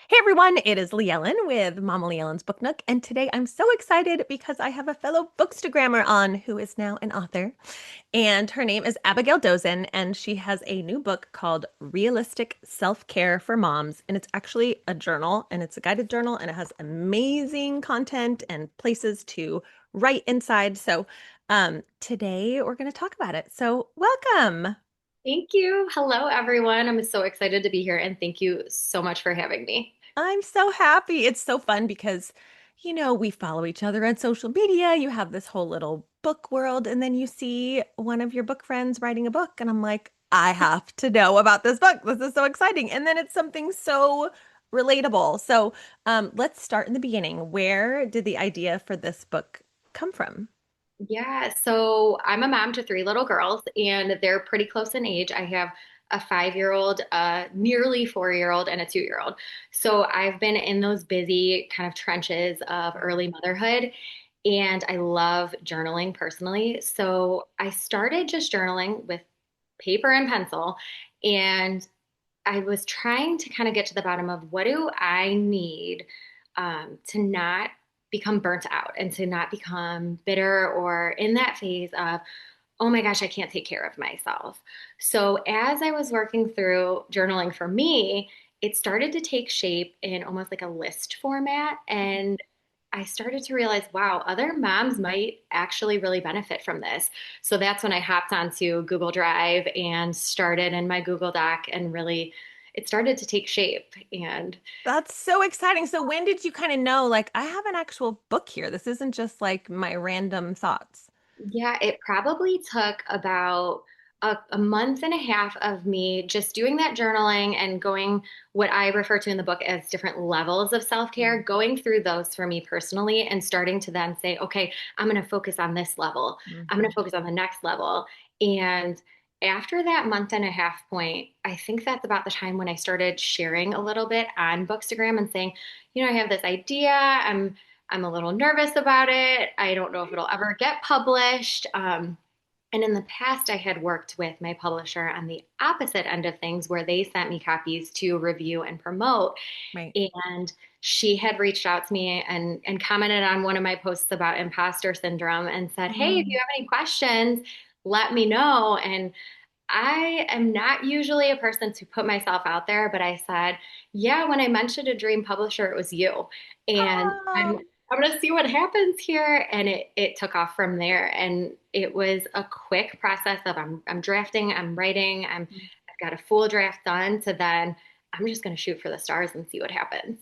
Hey everyone, it is Leighellen with Mama Leighellens Book Nook, and today I'm so excited because I have a fellow bookstagrammer on who is now an author, and her name is Abigail Dosen, and she has a new book called Realistic Self-Care for Moms, and it's actually a journal, and it's a guided journal, and it has amazing content and places to write inside. So, today we're going to talk about it. So, welcome. Thank you. Hello, everyone. I'm so excited to be here and thank you so much for having me. I'm so happy. It's so fun because, we follow each other on social media. You have this whole little book world, and then you see one of your book friends writing a book, and I'm like, I have to know about this book. This is so exciting. And then it's something so relatable. So, let's start in the beginning. Where did the idea for this book come from? Yeah, so I'm a mom to three little girls, and they're pretty close in age. I have a 5-year-old, a nearly 4-year-old, and a 2-year-old. So I've been in those busy kind of trenches of early motherhood, and I love journaling personally. So I started just journaling with paper and pencil, and I was trying to kind of get to the bottom of what do I need to not become burnt out and to not become bitter or in that phase of, oh my gosh, I can't take care of myself. So as I was working through journaling for me, it started to take shape in almost like a list format. And I started to realize, wow, other moms might actually really benefit from this. So that's when I hopped onto Google Drive and started in my Google Doc and really it started to take shape. And That's so exciting. So, when did you kind of know, like, I have an actual book here? This isn't just like my random thoughts. yeah, it probably took about a month and a half of me just doing that journaling and going what I refer to in the book as different levels of self-care, going through those for me personally and starting to then say, okay, I'm going to focus on this level. I'm going Mm-hmm. to focus on the next level. And after that month and a half point, I think that's about the time when I started sharing a little bit on Bookstagram and saying, I have this idea. I'm a little nervous about it. I don't know if it'll ever get published. And in the past, I had worked with my publisher on the opposite end of things where they sent me copies to review and promote. Right. And she had reached out to me and commented on one of my posts about imposter syndrome and said, hey, if you Mm. have any questions, let me know. And I am not usually a person to put myself out there, but I said, yeah, when I mentioned a dream publisher, it was you. And Oh, I'm gonna see what happens here. And it took off from there. And it was a quick process of I'm drafting, I'm writing, I've got a full draft done to then I'm just gonna shoot for the stars and see what happens.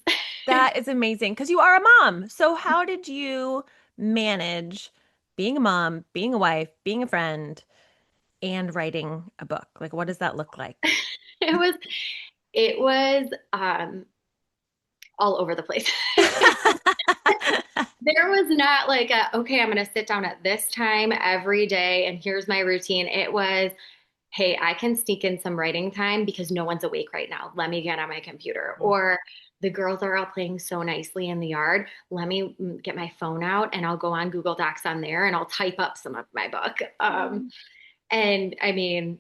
that is amazing because you are a mom. So, how did you manage being a mom, being a wife, being a friend, and writing a book? Like, what does that look like? It was it was all over the place. There was not like okay, I'm going to sit down at this time every day and here's my routine. It was, hey, I can sneak in some writing time because no one's awake right now. Let me get on my computer. Or the girls are all playing so nicely in the yard. Let me get my phone out and I'll go on Google Docs on there and I'll type up some of my book. Mm. And I mean,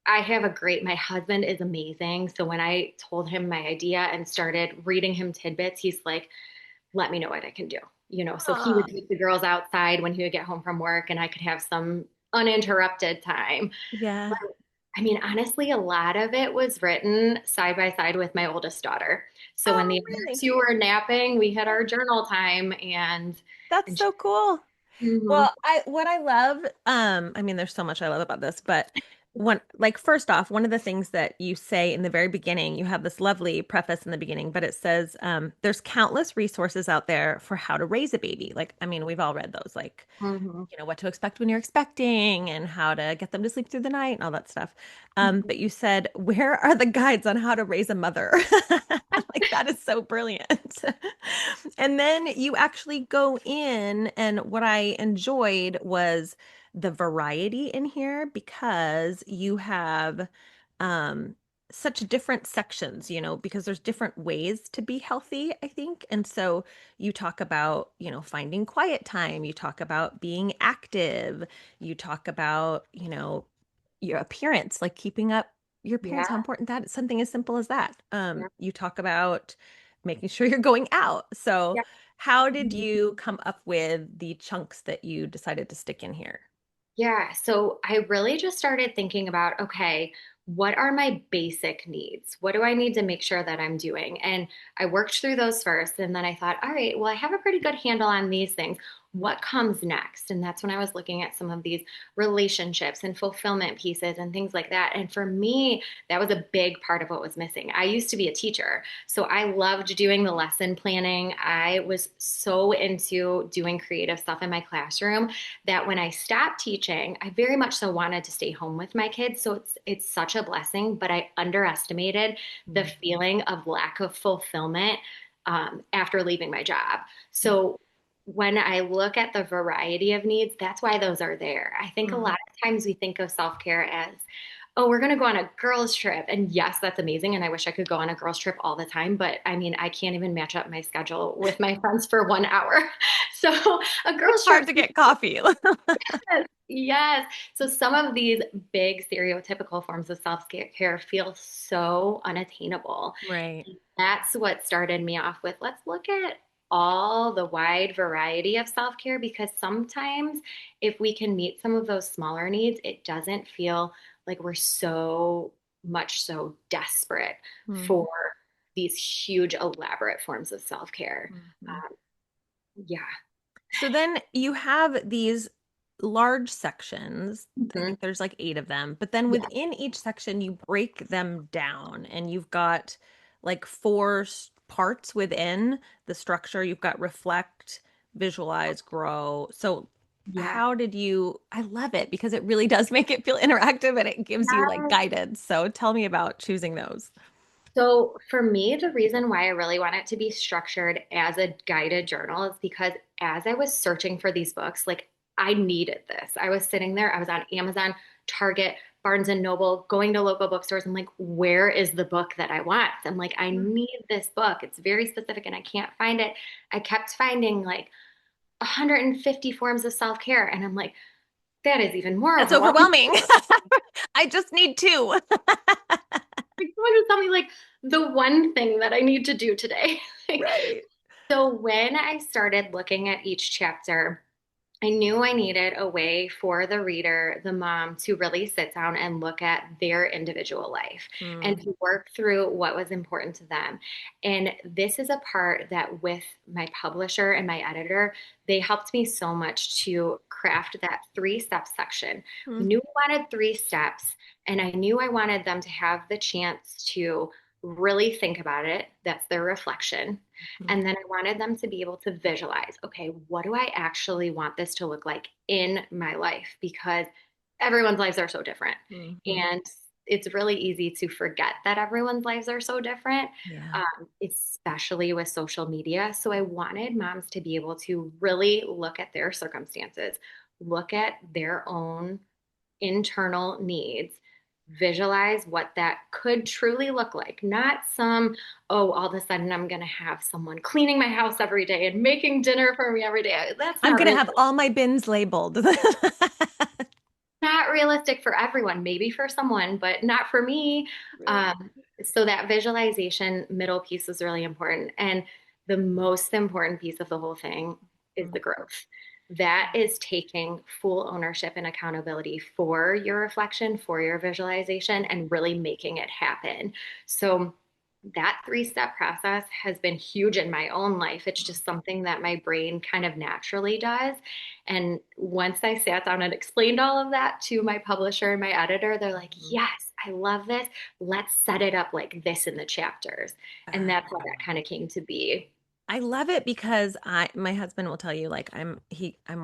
my husband is amazing. So when I told him my idea and started reading him tidbits, he's like, let me know what I can do. So he would Aw, take the girls outside when he would get home from work and I could have some uninterrupted time. yeah. But I mean, honestly, a lot of it was written side by side with my oldest daughter. So when the Oh, other really? two were napping, we had our journal time That's and so cool. Mhm. Well, what I love, I mean, there's so much I love about this, but first off, one of the things that you say in the very beginning, you have this lovely preface in the beginning, but it says, there's countless resources out there for how to raise a baby. Like, I mean, we've all read those, like, Mhm. what to expect when you're expecting and how to get them to sleep through the night and all that stuff. But you said, where are the guides on how to raise a mother? Like, that is so brilliant. And then you actually go in, and what I enjoyed was the variety in here because you have um such different sections, because there's different ways to be healthy, I think. And so you talk about, finding quiet time, you talk about being active, you talk about, your appearance, like keeping up your appearance, how Yeah. important that is, something as simple as that. Yeah. You talk about making sure you're going out. So, Yeah. how did you come up with the chunks that you decided to stick in here? Yeah, so I really just started thinking about, okay, what are my basic needs? What do I need to make sure that I'm doing? And I worked through those first, and then I thought, all right, well, I have a pretty good handle on these things. What comes next? And that's when I was looking at some of these relationships and fulfillment pieces and things like that. And for me, that was a big part of what was missing. I used to be a teacher, so I loved doing the lesson planning. I was so into doing creative stuff in my classroom that when I stopped teaching, I very much so wanted to stay home with my kids. So it's such a blessing, but I underestimated the Mm, feeling of lack of fulfillment after leaving my job. So when I look at the variety of needs, that's why those are there. I think a mm. lot of times we think of self-care as, oh, we're going to go on a girls' trip. And yes, that's amazing. And I wish I could go on a girls' trip all the time. But I mean, I can't even match up my schedule with my friends for 1 hour. So a It's girls' hard trip. to get coffee. Yes. Yes. So some of these big stereotypical forms of self-care feel so unattainable. Right. That's what started me off with, let's look at all the wide variety of self-care because sometimes if we can meet some of those smaller needs, it doesn't feel like we're so much so desperate Mhm, for these huge elaborate forms of self-care. mhm. Um, yeah. So then you have these large sections. I Mhm. think there's like 8 of them, but then Yeah. within each section, you break them down and you've got like 4 parts within the structure. You've got reflect, visualize, grow. So, Yeah. how did you? I love it because it really does make it feel interactive and it gives you like Yes. guidance. So, tell me about choosing those. So for me, the reason why I really want it to be structured as a guided journal is because as I was searching for these books, like I needed this. I was sitting there, I was on Amazon, Target, Barnes and Noble, going to local bookstores. I'm like, where is the book that I want? I'm like, I need this book. It's very specific and I can't find it. I kept finding like 150 forms of self-care. And I'm like, that is even more That's overwhelming. overwhelming. I just need 2. Like, someone just tell me like the one thing that I need to do today. Right. So when I started looking at each chapter, I knew I needed a way for the reader, the mom, to really sit down and look at their individual life and Mm, to work through what was important to them. And this is a part that, with my publisher and my editor, they helped me so much to craft that 3 step section. We mm, knew we wanted 3 steps, and I knew I wanted them to have the chance to really think about it. That's their reflection. mm, And then I wanted them to be able to visualize, okay, what do I actually want this to look like in my life? Because everyone's lives are so different. mhm. And it's really easy to forget that everyone's lives are so different, Yeah. especially with social media. So I wanted moms to be able to really look at their circumstances, look at their own internal needs, visualize what that could truly look like. Not some, oh, all of a sudden I'm going to have someone cleaning my house every day and making dinner for me every day. That's I'm not gonna really have all my bins labeled. not realistic for everyone, maybe for someone, but not for me. Right. Um, so that visualization middle piece is really important. And the most important piece of the whole thing is the Mhm. growth. That is taking full ownership and accountability for your reflection, for your visualization, and really making it happen. So that 3 step process has been huge in my own life. It's just something that my brain kind of naturally does. And once I sat down and explained all of that to my publisher and my editor, they're like, Mhm. yes, I love this. Let's set it up like this in the chapters. And that's how that kind of came to be. I love it because my husband will tell you like I'm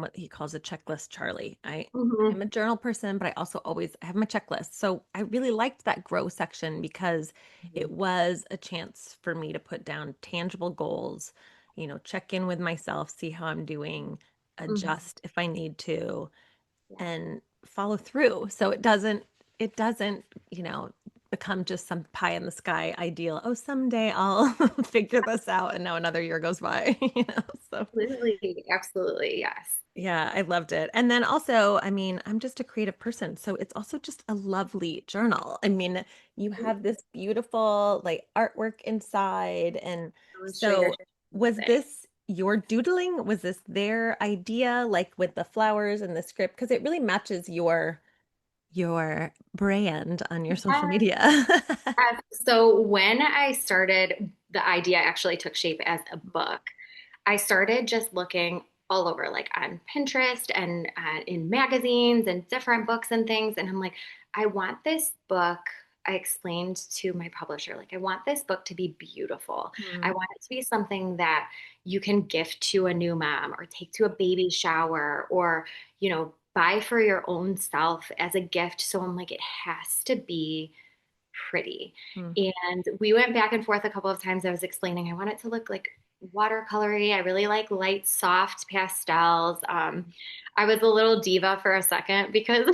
what he calls a checklist Charlie. I'm Mhm. a journal person, but I also always I have my checklist. So I really liked that grow section because it was a chance for me to put down tangible goals, check in with myself, see how I'm doing, Mhm. adjust if I need to, Yeah. and follow through. So it doesn't, you know, become just some pie in the sky ideal. Oh, someday I'll figure this out. And now another year goes by, So Absolutely. Absolutely. Yes. yeah, I loved it. And then also, I mean, I'm just a creative person, so it's also just a lovely journal. I mean, you have this beautiful like artwork inside. And I'll show your so was thing. this your doodling? Was this their idea, like with the flowers and the script? Because it really matches your brand on your social Yes. media. So when I started, the idea actually took shape as a book. I started just looking all over, like on Pinterest and in magazines and different books and things. And I'm like, I want this book. I explained to my publisher, like, I want this book to be beautiful. I Hmm. want it to be something that you can gift to a new mom or take to a baby shower or, buy for your own self as a gift. So I'm like, it has to be pretty. Hmm. And we went back and forth a couple of times. I was explaining, I want it to look like watercolory. I really like light, soft pastels. I was a little diva for a second because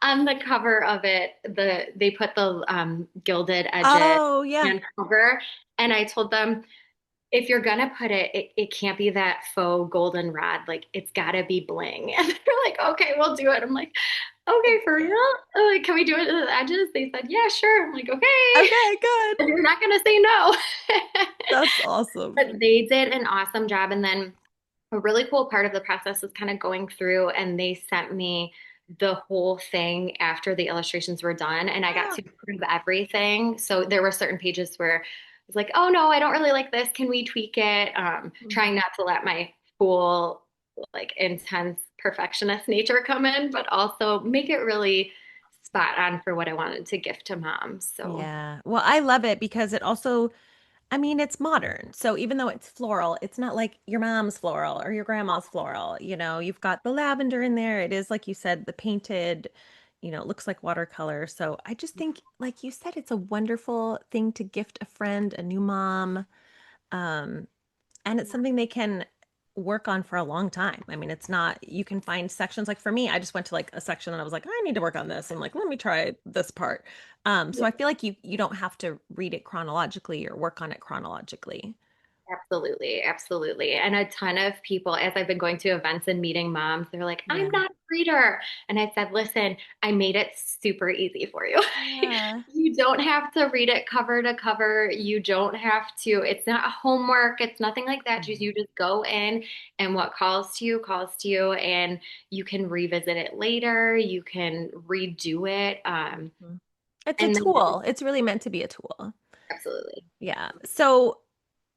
on the cover of it, they put the gilded edges Oh, yeah. and cover. And I told them, if you're gonna put it can't be that faux goldenrod. Like it's gotta be bling. And they're like, okay, we'll do it. I'm like, okay, for real? Like, can we do it to the edges? They said, yeah, sure. I'm like, okay. Okay, good. You're not gonna say no. That's awesome. But they did an awesome job. And then a really cool part of the process was kind of going through and they sent me the whole thing after the illustrations were done and I got Ah. to approve everything. So there were certain pages where I was like, oh no, I don't really like this. Can we tweak it? Trying Mhm. not to let my full, like intense perfectionist nature come in, but also make it really spot on for what I wanted to gift to mom. So Yeah. Well, I love it because it also, I mean, it's modern. So even though it's floral, it's not like your mom's floral or your grandma's floral. You've got the lavender in there. It is, like you said, the painted, it looks like watercolor. So I just think, like you said, it's a wonderful thing to gift a friend, a new mom. Um, and it's something they can work on for a long time. I mean, it's not, you can find sections like for me, I just went to like a section and I was like, I need to work on this. And like, let me try this part. So yeah. I feel like you don't have to read it chronologically or work on it chronologically. Absolutely, absolutely. And a ton of people, as I've been going to events and meeting moms, they're like, I'm Yeah. not a reader. And I said, listen, I made it super easy for you. Yeah. You don't have to read it cover to cover. You don't have to, it's not homework. It's nothing like that. Just you Mhm. just go in and what calls to you, and you can revisit it later. You can redo it. Mhm. It's a And then tool. It's really meant to be a tool. absolutely. Yeah. So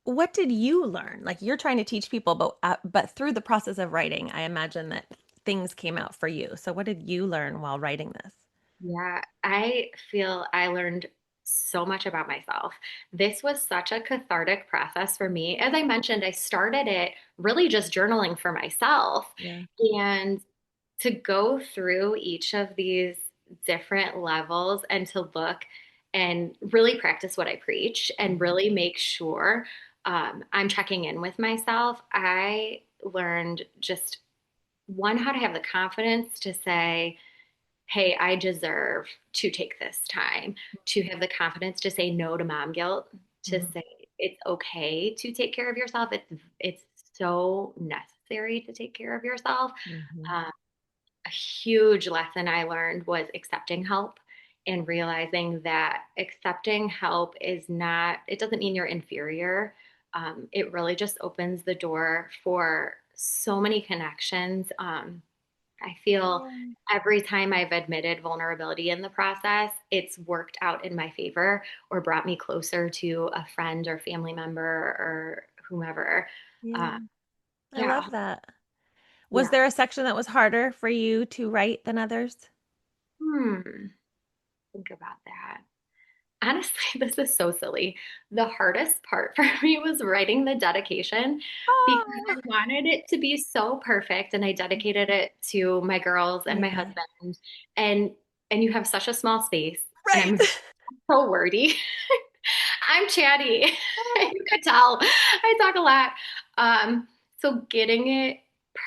what did you learn? Like you're trying to teach people, but through the process of writing, I imagine that things came out for you. So what did you learn while writing this? Yeah, I feel I learned so much about myself. This was such a cathartic process for me. As I mentioned, I started it really just journaling for myself. Yeah. And to go through each of these different levels and to look and really practice what I preach and Mhm. really make sure I'm checking in with myself, I learned just one, how to have the confidence to say, hey, I deserve to take this time, to have the confidence to say no to mom guilt, to Mhm. say it's okay to take care of yourself. It's so necessary to take care of yourself. Mhm. Uh, a huge lesson I learned was accepting help and realizing that accepting help is not, it doesn't mean you're inferior. It really just opens the door for so many connections. I feel Yeah. every time I've admitted vulnerability in the process, it's worked out in my favor or brought me closer to a friend or family member or whomever. Uh, Yeah. I yeah, love that. Was yeah. there a section that was harder for you to write than others? Think about that. Honestly, this is so silly. The hardest part for me was writing the dedication because Oh, I wanted it to be so perfect and I dedicated it to my girls and my yeah. husband. And you have such a small space and Right. I'm so wordy. I'm chatty. You could tell. I talk a lot. So getting it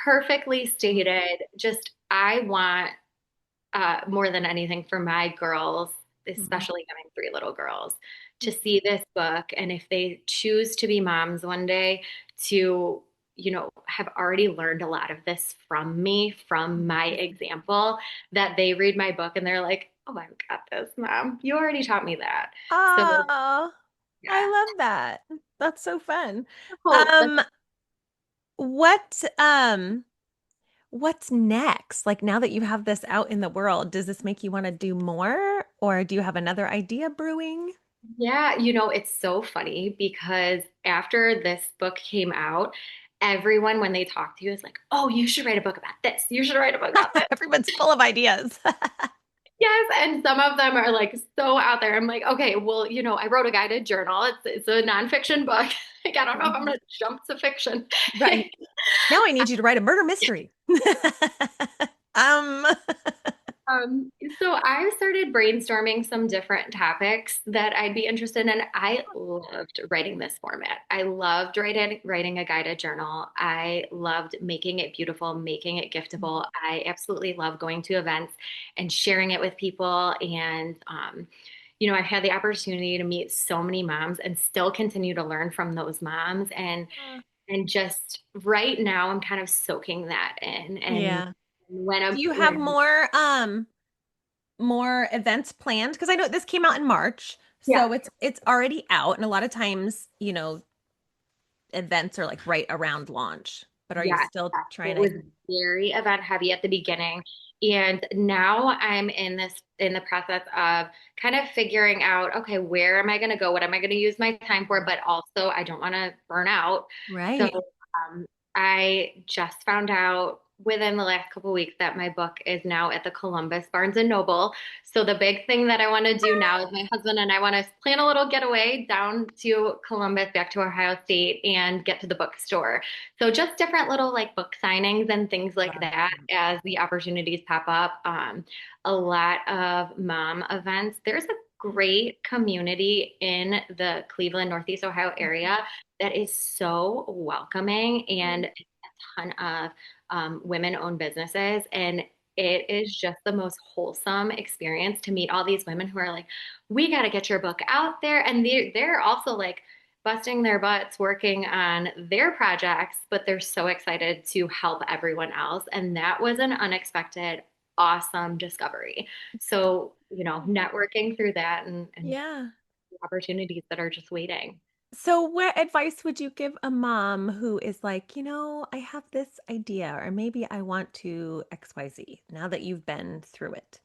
perfectly stated, just I want more than anything for my girls Mhm. especially having three little girls, to see this book. And if they choose to be moms one day, to, have already learned a lot of this from me, from my example, that they read my book and they're like, oh, I've got this, mom. You already taught me that. So, Oh, I yeah. love that. That's so fun. Hope that, Um, what what's next? Like now that you have this out in the world, does this make you want to do more, or do you have another idea brewing? yeah, it's so funny because after this book came out, everyone, when they talk to you, is like, oh, you should write a book about this. You should write a book about this. Everyone's full of ideas. Yes, and some of them are like so out there. I'm like, okay, well, I wrote a guided journal. It's a nonfiction book. Like, I don't know if I'm Mhm. gonna jump to fiction. Right. Now I need you to write a murder mystery. Um, Um, so I started brainstorming some different topics that I'd be interested in. I loved writing this format. I loved writing a guided journal. I loved making it beautiful, making it giftable. I absolutely love going to events and sharing it with people. And I've had the opportunity to meet so many moms and still continue to learn from those moms. And just right now, I'm kind of soaking that in. And yeah. when Do I'm you when have I'm more events planned? Because I know this came out in March, yeah. so it's already out, and a lot of times, events are like right around launch. But are you Yes, still yes. trying It to? was very event heavy at the beginning. And now I'm in the process of kind of figuring out, okay, where am I going to go? What am I going to use my time for? But also, I don't want to burn out. So Right. I just found out within the last couple of weeks that my book is now at the Columbus Barnes and Noble. So the big thing that I want to do now is my husband and I want to plan a little getaway down to Columbus, back to Ohio State, and get to the bookstore. So just different little like book signings and things like Love that that. as the opportunities pop up. A lot of mom events. There's a great community in the Cleveland, Northeast Ohio area that is so welcoming, and a ton of women-owned businesses. And it is just the most wholesome experience to meet all these women who are like, we got to get your book out there. And they're also like busting their butts working on their projects, but they're so excited to help everyone else. And that was an unexpected, awesome discovery. So, networking through that and Yeah. opportunities that are just waiting. So, what advice would you give a mom who is like, I have this idea, or maybe I want to XYZ now that you've been through it?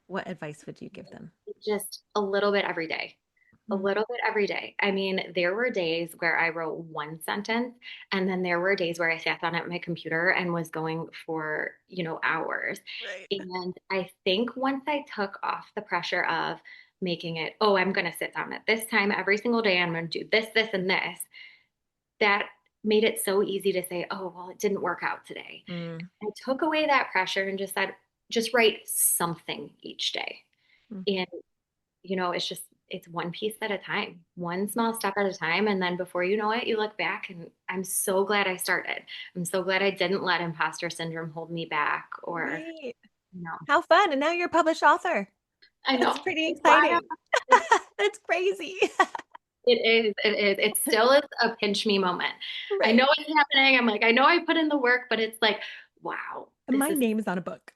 What advice would you give them? Just a little bit every day. A Mm. little bit every day. I mean, there were days where I wrote one sentence, and then there were days where I sat down at my computer and was going for, hours. Right. And I think once I took off the pressure of making it, oh, I'm going to sit down at this time every single day, I'm going to do this, this, and this, that made it so easy to say, oh, well, it didn't work out today. Mm. I took away that pressure and just said, just write something each day. Mm. And it's one piece at a time, one small step at a time. And then before you know it, you look back and I'm so glad I started. I'm so glad I didn't let imposter syndrome hold me back or, Right. you know, How fun. And now you're a published author. I That's know pretty it's wild. exciting. It That's crazy. it is. It is. It still is a pinch me moment. I Right. know it's happening. I'm like, I know I put in the work, but it's like, wow, this My is, name is on a book.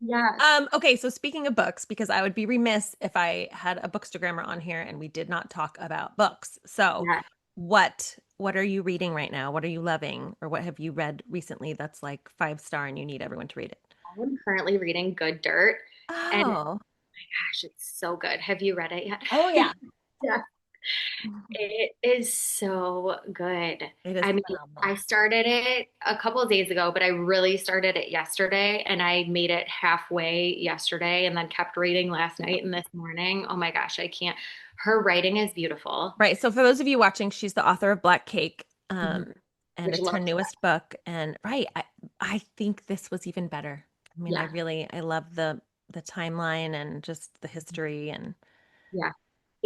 yes, Okay, so speaking of books, because I would be remiss if I had a bookstagrammer on here and we did not talk about books. So, yes. what are you reading right now? What are you loving? Or what have you read recently that's like 5 star and you need everyone to read it? I'm currently reading Good Dirt, and Oh. gosh, it's so good. Have you read it yet? Oh yeah. Yeah. It is so good. It is I mean, I phenomenal. started it a couple of days ago, but I really started it yesterday and I made it halfway yesterday and then kept reading last night and this morning. Oh my gosh, I can't. Her writing is beautiful. Right. So for those of you watching, she's the author of Black Cake. Mhm. And Which it's her love, newest book. And right, I think this was even better. I mean, yeah, I love the timeline and just the history and yeah.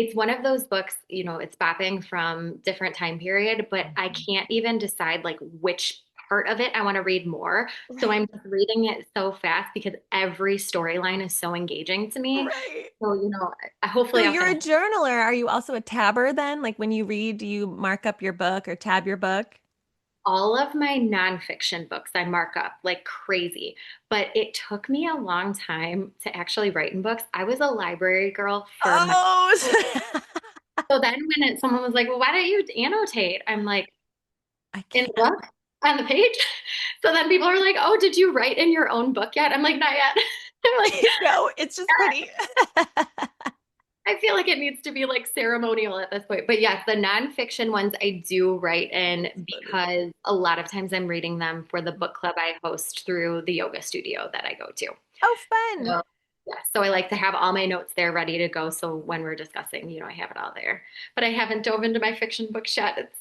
It's one of those books, it's bopping from different time period, but I can't even decide like which part of it, I want to read more. So Right. I'm just reading it so fast because every storyline is so engaging to me. Right. So, So hopefully I'll you're a finish journaler. Are you also a tabber then? Like when you read, do you mark up your book or tab your book? all of my nonfiction books. I mark up like crazy, but it took me a long time to actually write in books. I was a library girl for my. Oh, So then when someone was like, well, why don't you annotate? I'm like, I in the can't. book, on the page. So then people are like, oh, did you write in your own book yet? I'm like, not yet. I'm like, No, it's just pretty. I feel like it needs to be like ceremonial at this point. But yes, the nonfiction ones I do write in That's funny. because a lot of times I'm reading them for the book club I host through the yoga studio that I go to. Oh, fun. So, yeah, so I like to have all my notes there ready to go. So when we're discussing, I have it all there. But I haven't dove into my fiction books yet. It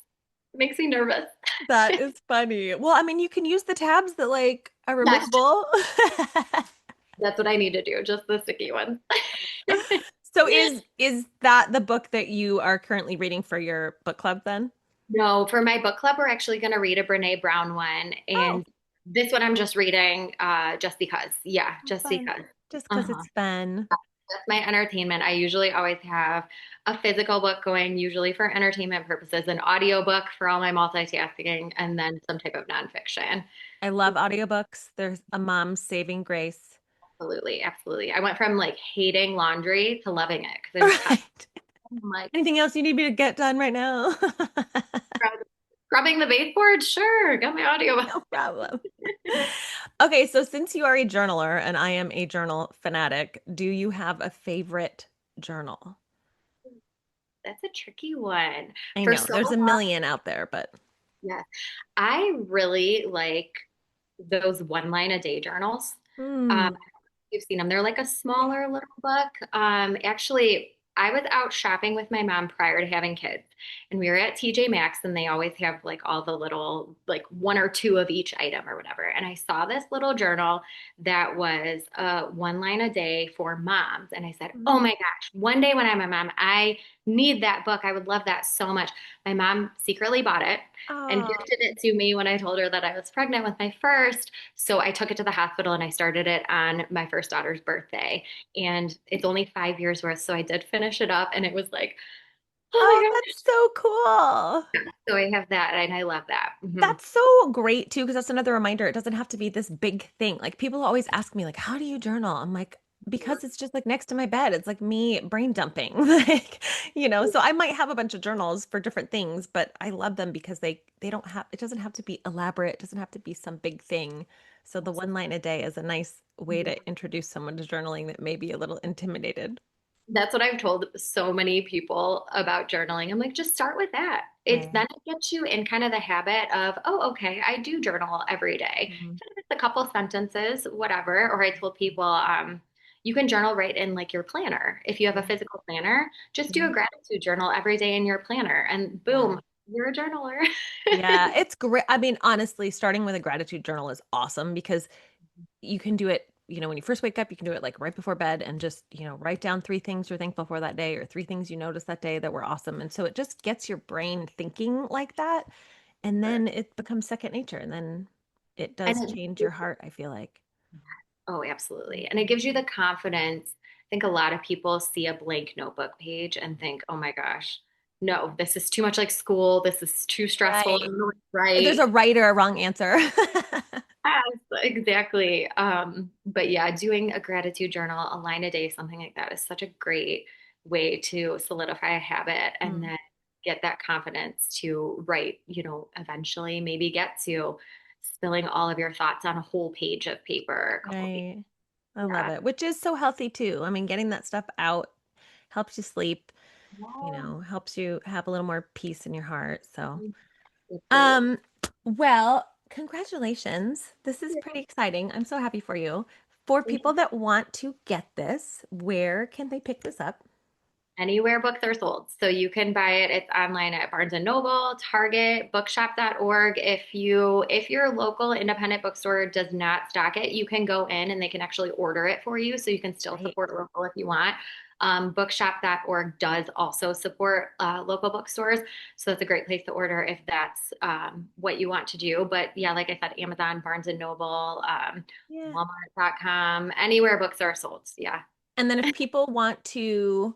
makes me nervous. That is funny. Well, I mean, you can use the tabs that like are Yes, removable. that's what I need to do, just the sticky ones. So is that the book that you are currently reading for your book club then? No, for my book club, we're actually going to read a Brene Brown one. Oh, And this one I'm just reading just because. Yeah, just fun. because. Just because Uh-huh. it's fun. That's my entertainment. I usually always have a physical book going, usually for entertainment purposes, an audio book for all my multitasking, and then some type of nonfiction. I love audiobooks. There's a mom's saving grace. Absolutely, absolutely. I went from like hating laundry to loving it because All I'm tired. right. I'm like, Anything else you need me to get done right now? scrubbing the baseboard? Sure, got my audio book. No problem. Okay, so since you are a journaler and I am a journal fanatic, do you have a favorite journal? That's a tricky one. I For know so there's a long, million out there, but yes, I really like those one line a day journals. Um, hmm, you've seen them. They're like a smaller little book. Actually, I was out shopping with my mom prior to having kids, and we were at TJ Maxx, and they always have like all the little, like one or two of each item or whatever. And I saw this little journal that was one line a day for moms. And I said, oh my gosh, one day when I'm a mom, I need that book. I would love that so much. My mom secretly bought it and oh, gifted it to me when I told her that I was pregnant with my first. So I took it to the hospital and I started it on my first daughter's birthday. And it's only 5 years worth. So I did finish it up and it was like, oh, oh that's so cool. my God. So I have that and I love that. Hmm. That's so great too, because that's another reminder. It doesn't have to be this big thing. Like people always ask me, like, how do you journal? I'm like, because it's just like next to my bed. It's like me brain dumping. Like, so I might have a bunch of journals for different things, but I love them because they don't have it doesn't have to be elaborate, it doesn't have to be some big thing. So the one line a day is a nice way to introduce someone to journaling that may be a little intimidated. That's what I've told so many people about journaling. I'm like, just start with that. It's Right. then it gets you in kind of the habit of, oh, okay, I do journal every day. Mhm. Even if it's a couple sentences, whatever. Or I told people, you can journal right in like your planner. If you have a Yeah. physical planner, just do a Yeah. gratitude journal every day in your planner, and Yeah. boom, you're a journaler. Yeah, it's great. I mean, honestly, starting with a gratitude journal is awesome because you can do it, when you first wake up, you can do it like right before bed and just, write down three things you're thankful for that day or three things you noticed that day that were awesome. And so it just gets your brain thinking like that. And then it becomes second nature. And then it does And change it your heart, I feel like. Oh, absolutely. And it gives you the confidence. I think a lot of people see a blank notebook page and think, oh my gosh, no, this is too much like school. This is too stressful. I Right. don't know what to There's write. a right or a wrong answer. Yes, exactly. But yeah, doing a gratitude journal, a line a day, something like that is such a great way to solidify a habit and Mm, then get that confidence to write, eventually maybe get to spilling all of your thoughts on a whole page of paper, a couple pages. right. I love Yeah. it, which is so healthy too. I mean, getting that stuff out helps you sleep, Yeah. helps you have a little more peace in your heart. So. Absolutely. Um, well, congratulations. This is pretty exciting. I'm so happy for you. For Thank people you. that want to get this, where can they pick this up? Anywhere books are sold. So you can buy it. It's online at Barnes and Noble, Target, bookshop.org. If your local independent bookstore does not stock it, you can go in and they can actually order it for you. So you can still Right. support local if you want. Bookshop.org does also support local bookstores. So that's a great place to order if that's what you want to do. But yeah, like I said, Amazon, Barnes and Noble, Yeah. Walmart.com, anywhere books are sold. Yeah. And then if people want to,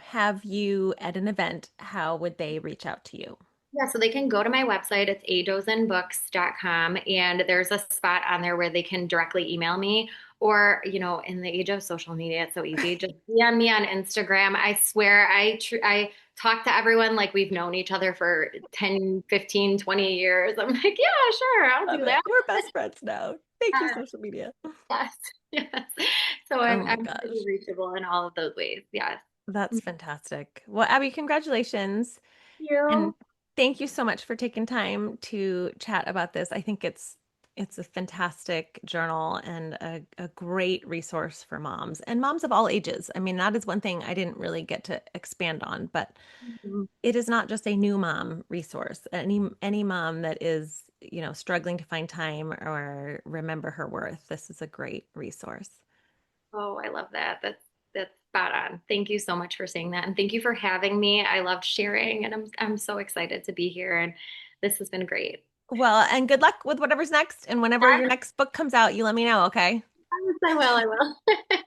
have you at an event, how would they reach out to you? Yeah, so they can go to my website. It's adozenbooks.com, and there's a spot on there where they can directly email me. Or, in the age of social media, it's so easy. Just DM me on Instagram. I swear I talk to everyone like we've known each other for 10, 15, 20 years. I'm like, yeah, sure, I'll Love do it. that. We're best friends now. Thank you, Uh, social media. yes, yes. So Oh I'm my I'm pretty gosh. reachable in all of those ways. Yes. That's Thank fantastic. Well, Abby, congratulations. And you. thank you so much for taking time to chat about this. I think it's a fantastic journal and a great resource for moms and moms of all ages. I mean, that is one thing I didn't really get to expand on, but Mhm. it is not just a new mom resource. Any mom that is, struggling to find time or remember her worth, this is a great resource. Oh, I love that. That's spot on. Thank you so much for saying that. And thank you for having me. I loved sharing and I'm so excited to be here and this has been great. Well, and good luck with whatever's next. And whenever Yes, your next book comes out, you let me know, okay? I will. I will.